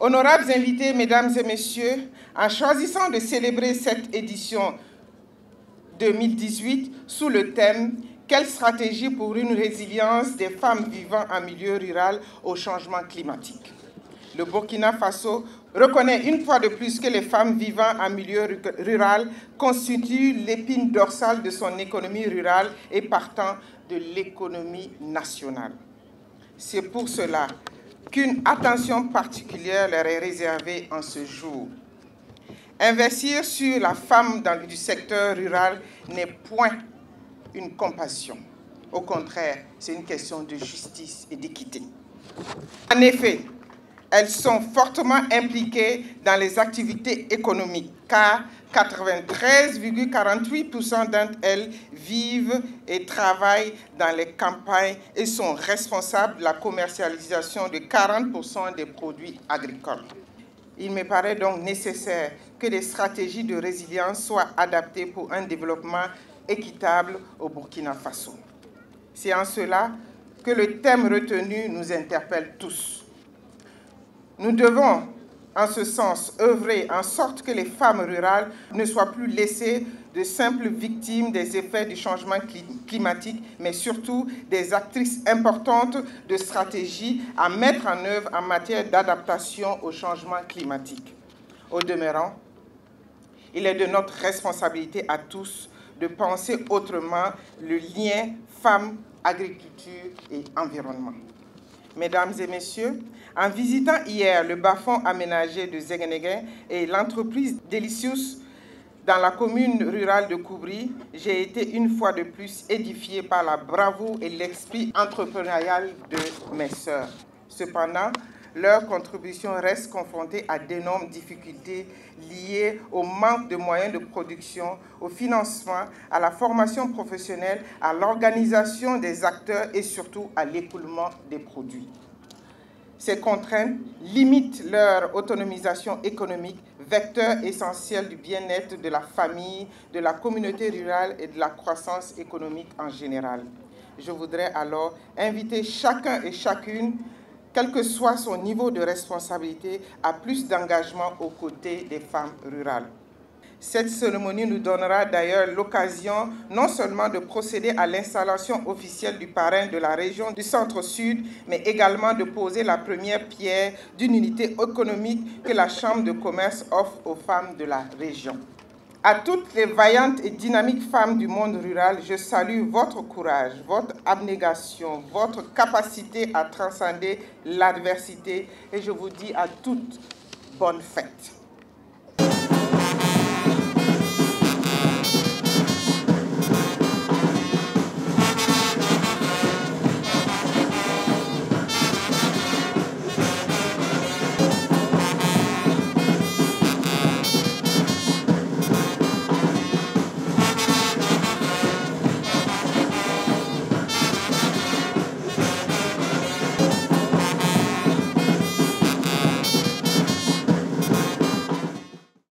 Honorables invités, mesdames et messieurs, en choisissant de célébrer cette édition 2018 sous le thème « Quelle stratégie pour une résilience des femmes vivant en milieu rural au changement climatique ?» Le Burkina Faso reconnaît une fois de plus que les femmes vivant en milieu rural constituent l'épine dorsale de son économie rurale et partant de l'économie nationale. C'est pour cela qu'une attention particulière leur est réservée en ce jour. Investir sur la femme du secteur rural n'est point une compassion. Au contraire, c'est une question de justice et d'équité. En effet, elles sont fortement impliquées dans les activités économiques, car 93,48% d'entre elles vivent et travaillent dans les campagnes et sont responsables de la commercialisation de 40% des produits agricoles. Il me paraît donc nécessaire que les stratégies de résilience soient adaptées pour un développement équitable au Burkina Faso. C'est en cela que le thème retenu nous interpelle tous. Nous devons, en ce sens, œuvrer en sorte que les femmes rurales ne soient plus laissées de simples victimes des effets du changement climatique, mais surtout des actrices importantes de stratégies à mettre en œuvre en matière d'adaptation au changement climatique. Au demeurant, il est de notre responsabilité à tous de penser autrement le lien femmes-agriculture et environnement. Mesdames et messieurs, en visitant hier le bas-fond aménagé de Ziguinchor et l'entreprise Delicious dans la commune rurale de Koubri, j'ai été une fois de plus édifiée par la bravoure et l'esprit entrepreneurial de mes sœurs. Cependant, leur contribution reste confrontée à d'énormes difficultés liées au manque de moyens de production, au financement, à la formation professionnelle, à l'organisation des acteurs et surtout à l'écoulement des produits. Ces contraintes limitent leur autonomisation économique, vecteur essentiel du bien-être de la famille, de la communauté rurale et de la croissance économique en général. Je voudrais alors inviter chacun et chacune, quel que soit son niveau de responsabilité, à plus d'engagement aux côtés des femmes rurales. Cette cérémonie nous donnera d'ailleurs l'occasion non seulement de procéder à l'installation officielle du parrain de la région du Centre-Sud, mais également de poser la première pierre d'une unité économique que la Chambre de commerce offre aux femmes de la région. À toutes les vaillantes et dynamiques femmes du monde rural, je salue votre courage, votre abnégation, votre capacité à transcender l'adversité et je vous dis à toutes bonne fête.